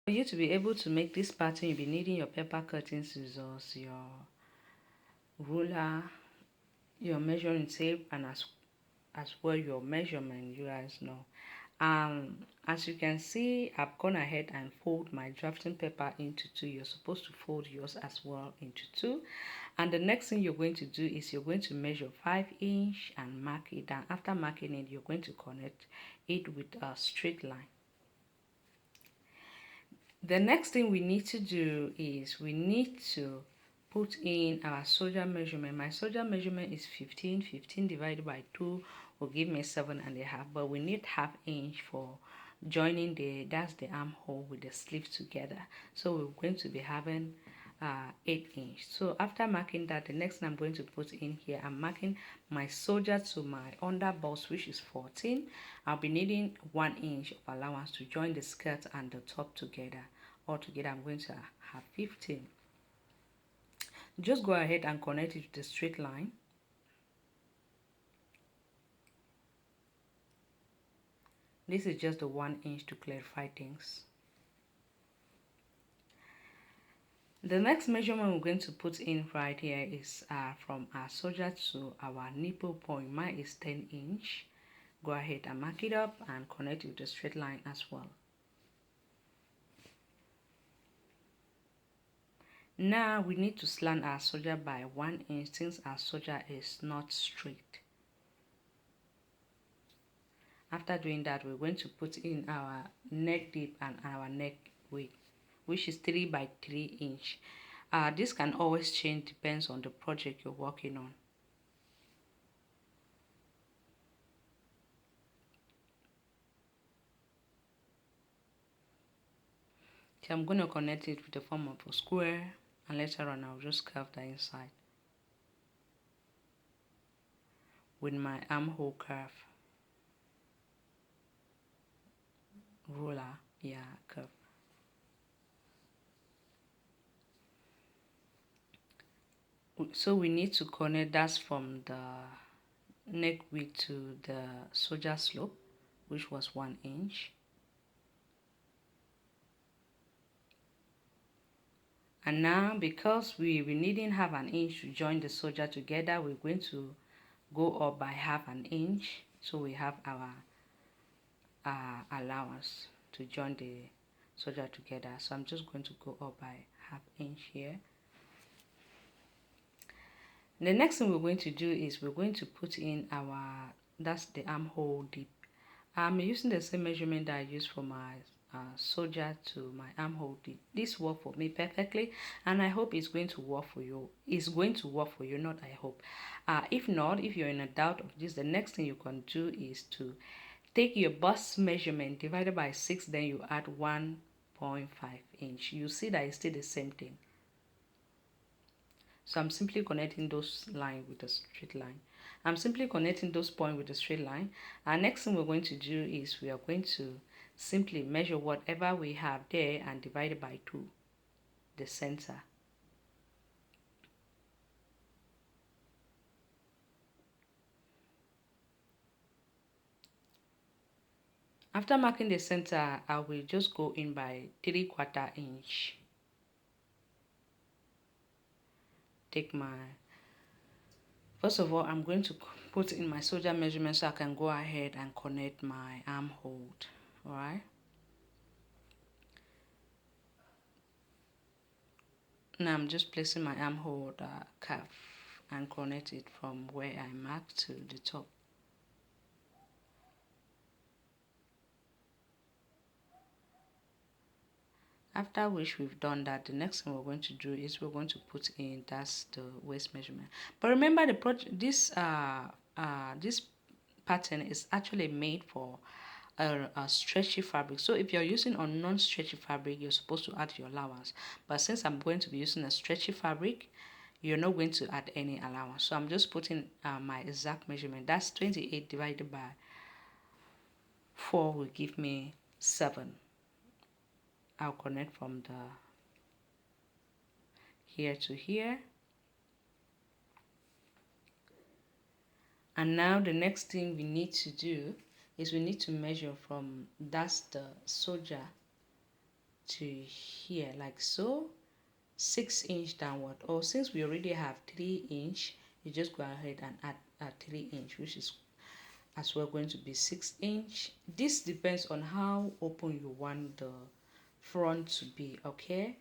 For you to be able to make this pattern, you'll be needing your paper cutting scissors, your ruler, your measuring tape, and as well your measurement. You guys know. As you can see, I've gone ahead and fold my drafting paper into two. You're supposed to fold yours as well into two. And the next thing you're going to do is you're going to measure 5" and mark it down. After marking it, you're going to connect it with a straight line. The next thing we need to do is we need to put in our soldier measurement. My soldier measurement is 15. 15 divided by 2 will give me 7.5, but we need ½ inch for joining that's the armhole with the sleeve together. So we're going to be having 8 inch. So after marking that, the next thing I'm going to put in here, I'm marking my soldier to my underbust, which is 14. I'll be needing 1 inch of allowance to join the skirt and the top together. Altogether, I'm going to have 15. Just go ahead and connect it with the straight line. This is just the 1 inch to clarify things. The next measurement we're going to put in right here is from our soldier to our nipple point. Mine is 10 inch. Go ahead and mark it up and connect it with the straight line as well. Now we need to slant our soldier by 1 inch since our soldier is not straight. After doing that, we're going to put in our neck dip and our neck width, which is 3 by 3 inch. This can always change, depends on the project you're working on. So I'm going to connect it with the form of a square, and later on I'll just curve the inside with my armhole curve ruler. Curve. So we need to connect that from the neck width to the soldier slope, which was 1 inch. And now, because we needing ½ an inch to join the soldier together, we're going to go up by ½ an inch, so we have our allowance to join the soldier together. So I'm just going to go up by ½ inch here. The next thing we're going to do is we're going to put in that's the armhole dip. I'm using the same measurement that I used for my soldier to my armhole dip. This worked for me perfectly, and I hope it's going to work for you. It's going to work for you, not I hope. If not, if you're in a doubt of this, the next thing you can do is to take your bust measurement divided by 6, then you add 1.5 inch. You see that it's still the same thing. So I'm simply connecting those lines with a straight line. I'm simply connecting those points with a straight line. And next thing we're going to do is we are going to simply measure whatever we have there and divide it by 2, the center. After marking the center, I will just go in by 3/4 inch. Take first of all, I'm going to put in my soldier measurement so I can go ahead and connect my armhole. Alright. Now I'm just placing my armhole curve and connect it from where I marked to the top. After which we've done that, the next thing we're going to do is we're going to put in that's the waist measurement. But remember, this pattern is actually made for a stretchy fabric. So if you're using a non-stretchy fabric, you're supposed to add your allowance. But since I'm going to be using a stretchy fabric, you're not going to add any allowance. So I'm just putting my exact measurement. That's 28 divided by 4 will give me 7. I'll connect from the here to here. And now the next thing we need to do is we need to measure from that's the soldier to here like so, 6 inch downward, or since we already have 3 inch, you just go ahead and add a 3 inch, which is as well going to be 6 inch. This depends on how open you want the front to be, okay?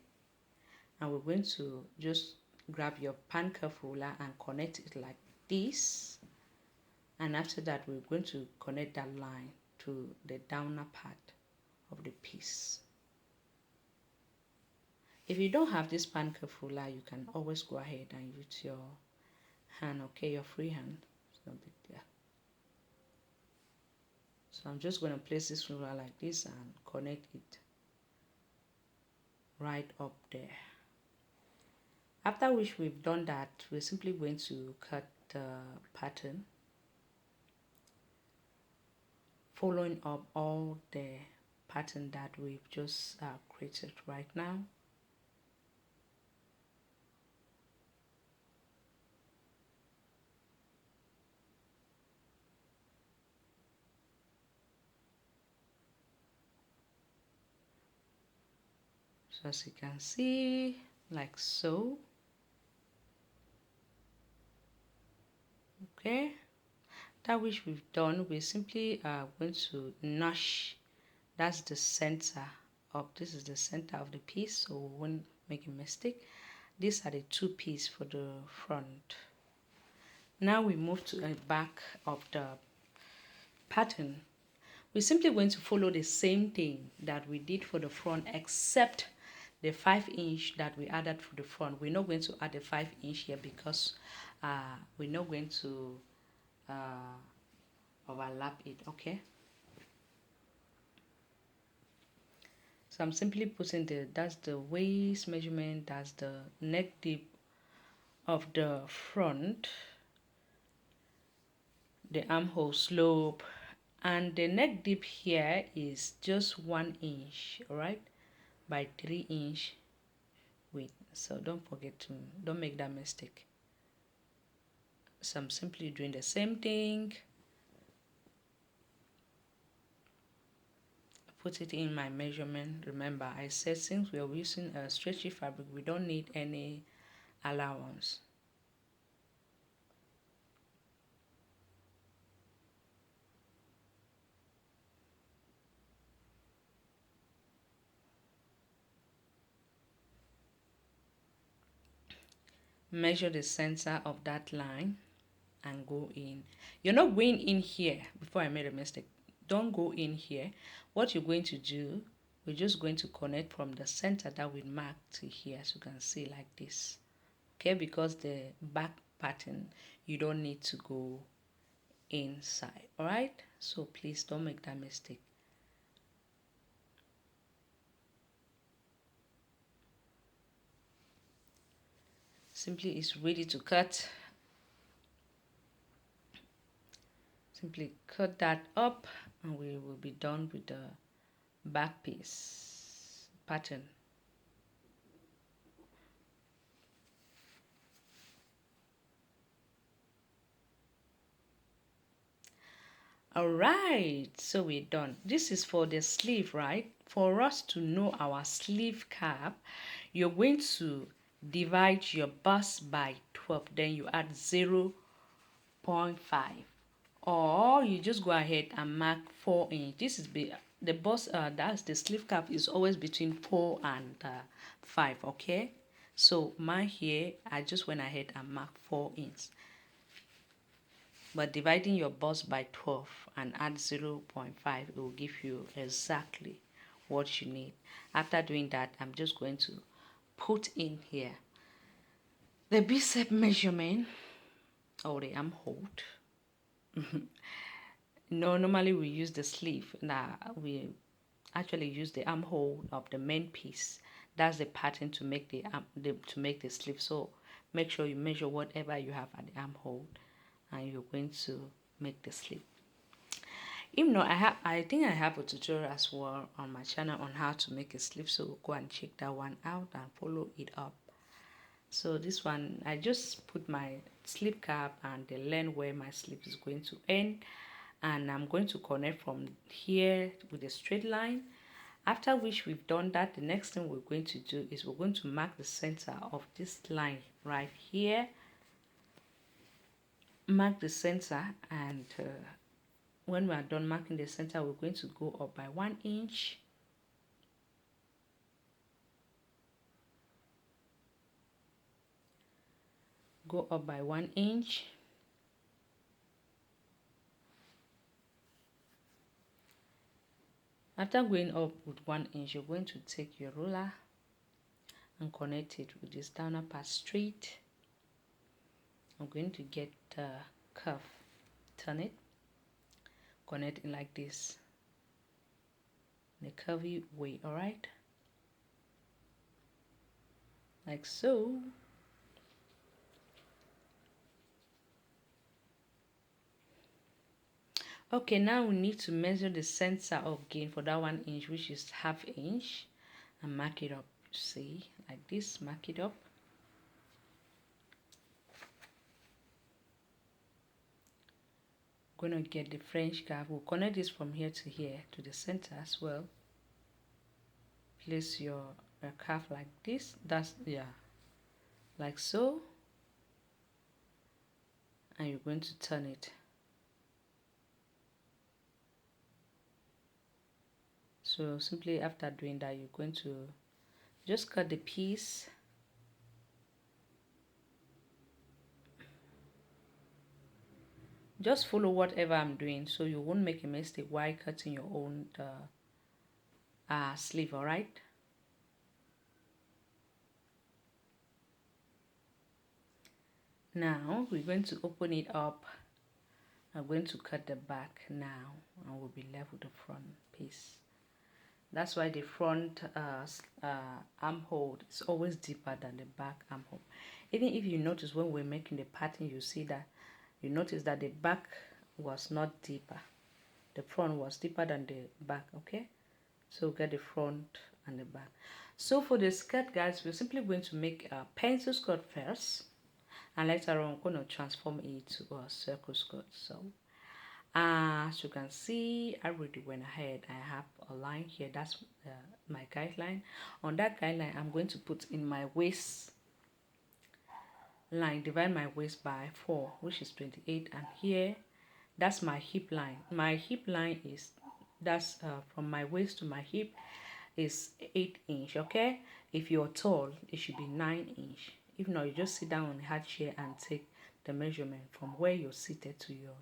And we're going to just grab your pan curve ruler and connect it like this, and after that we're going to connect that line to the downer part of the piece. If you don't have this pan curve ruler, you can always go ahead and use your hand, okay, your free hand. It's no big deal. So I'm just going to place this ruler like this and connect it right up there. After which we've done that, we're simply going to cut the pattern, following up all the pattern that we've just created right now. So as you can see, like so. Okay, that which we've done, we simply are going to notch. That's the center of, this is the center of the piece, so we won't make a mistake. These are the 2 pieces for the front. Now we move to the back of the pattern. We're simply going to follow the same thing that we did for the front, except the 5 inch that we added for the front. We're not going to add the 5 inch here because we're not going to overlap it, okay? So I'm simply putting that's the waist measurement, that's the neck deep of the front, the armhole slope, and the neck deep here is just 1 inch, all right, by 3 inch width. So don't make that mistake. So I'm simply doing the same thing. Put it in my measurement. Remember, I said since we are using a stretchy fabric, we don't need any allowance. Measure the center of that line and go in. You're not going in here. Before I made a mistake, don't go in here. What you're going to do, we're just going to connect from the center that we marked to here, so you can see like this, okay? Because the back pattern, you don't need to go inside, all right? So please don't make that mistake. Simply is ready to cut. Simply cut that up and we will be done with the back piece pattern. All right, so we're done. This is for the sleeve, right? For us to know our sleeve cap, you're going to divide your bust by 12, then you add 0.5, or you just go ahead and mark 4 inch. This is the bust, that's the sleeve cap is always between 4 and 5, okay? So mine here, I just went ahead and marked 4 inch. But dividing your bust by 12 and add 0.5, it will give you exactly what you need. After doing that, I'm just going to put in here the bicep measurement or the armhole. No, normally we use the sleeve. Now we actually use the armhole of the main piece. That's the pattern to make the sleeve. So make sure you measure whatever you have at the armhole, and you're going to make the sleeve. If not, I think I have a tutorial as well on my channel on how to make a sleeve, so go and check that one out and follow it up. So this one, I just put my sleeve cap and the length where my sleeve is going to end, and I'm going to connect from here with a straight line, After which we've done that, the next thing we're going to do is we're going to mark the center of this line right here. Mark the center, and when we are done marking the center, we're going to go up by 1 inch. Go up by 1 inch. After going up with 1 inch, you're going to take your ruler and connect it with this downer part straight. I'm going to get the curve, turn it, connect it like this in a curvy way, all right, like so. Okay, now we need to measure the center again for that 1 inch, which is ½ inch, and mark it up. See, like this, mark it up. Gonna get the French curve. We'll connect this from here to here to the center as well. Place your curve like this. That's, yeah, like so, and you're going to turn it. So simply after doing that, you're going to just cut the piece. Just follow whatever I'm doing so you won't make a mistake while cutting your own sleeve, all right? Now we're going to open it up. I'm going to cut the back now, and we'll be left with the front piece. That's why the front armhole is always deeper than the back armhole. Even if you notice when we're making the pattern, you see that you notice that the back was not deeper. The front was deeper than the back, okay? So get the front and the back. So for the skirt, guys, we're simply going to make a pencil skirt first, and later on we're going to transform it to a circle skirt. So as you can see, I already went ahead. I have a line here. That's my guideline. On that guideline, I'm going to put in my waist line, divide my waist by 4, which is 28, and here that's my hip line. My hip line is, that's from my waist to my hip is 8 inch, okay? If you're tall, it should be 9 inch. If not, you just sit down on a hard chair and take the measurement from where you're seated to your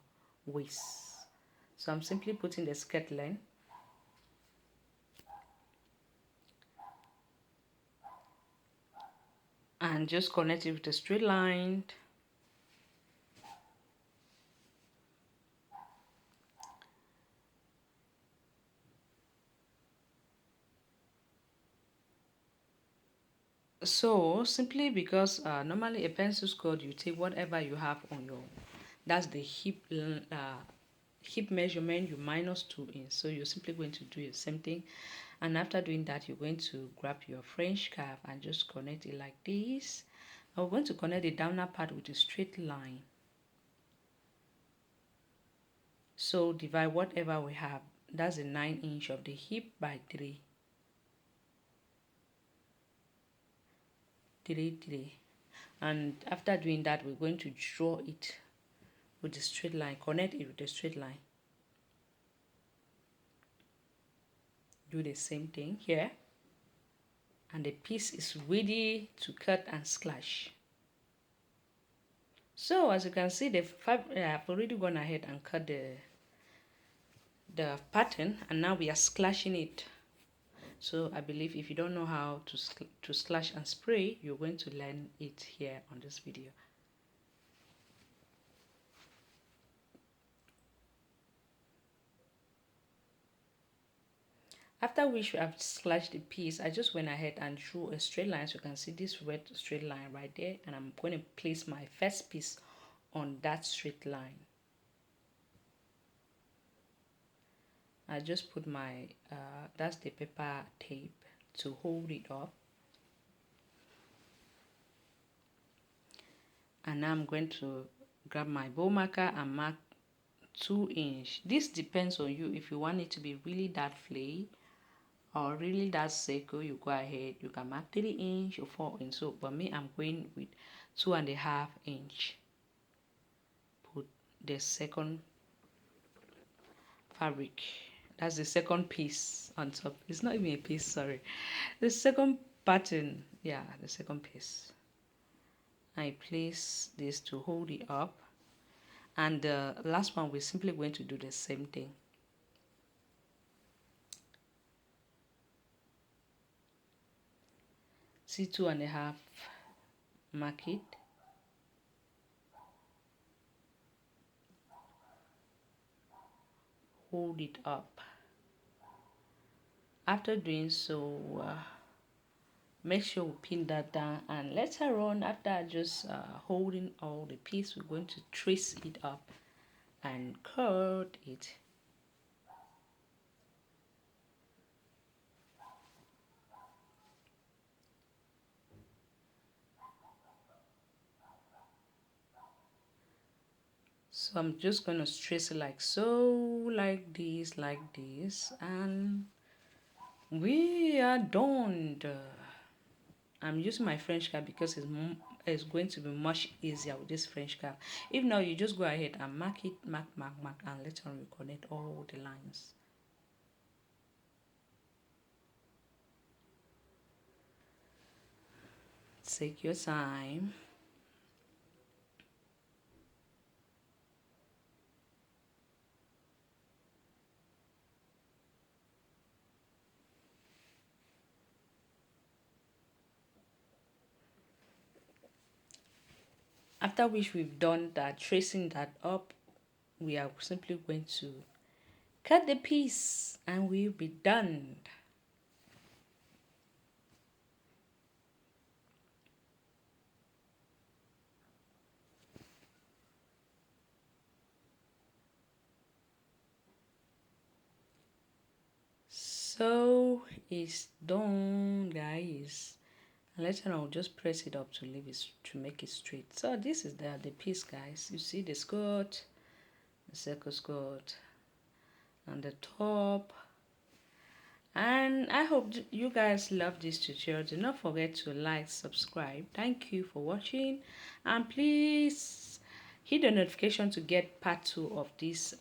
waist. So I'm simply putting the skirt length and just connect it with a straight line. So simply because normally a pencil skirt, you take whatever you have on your, that's the hip measurement, you minus 2 inch. So you're simply going to do the same thing, and after doing that, you're going to grab your French curve and just connect it like this. And we're going to connect the downer part with a straight line. So divide whatever we have, that's a 9 inch of the hip by 3. 3. And after doing that, we're going to draw it with the straight line, connect it with the straight line. Do the same thing here, and the piece is ready to cut and slash. So as you can see, I've already gone ahead and cut the pattern, and now we are slashing it. So I believe if you don't know how to slash and spray, you're going to learn it here on this video. After which we have slashed the piece, I just went ahead and drew a straight line. So you can see this red straight line right there, and I'm going to place my first piece on that straight line. I just put my that's the paper tape to hold it up, and now I'm going to grab my bow marker and mark 2 inch. This depends on you if you want it to be really that flay or really that circle, you go ahead, you can mark 3 inch or 4 inch. So but me, I'm going with 2.5 inch. Put the second fabric, that's the second piece on top. It's not even a piece, sorry, the second pattern, yeah, the second piece. I place this to hold it up, and the last one we're simply going to do the same thing. See, 2.5, mark it, hold it up. After doing so, make sure we pin that down, and later on, after just holding all the piece, we're going to trace it up and cut it. So I'm just going to trace it like so, like this, and we are done. I'm using my French cap because it's going to be much easier with this French cap. If not, you just go ahead and mark it, mark, and later on reconnect all the lines. Take your time. After which we've done that, tracing that up, we are simply going to cut the piece and we'll be done. So it's done, guys. And later I'll just press it up to leave it, to make it straight. So this is the piece, guys. You see the skirt, the circle skirt, and the top. And I hope you guys love this tutorial. Do not forget to like, subscribe. Thank you for watching, and please hit the notification to get part 2 of this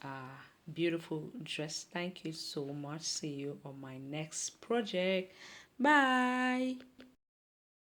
beautiful dress. Thank you so much. See you on my next project. Bye.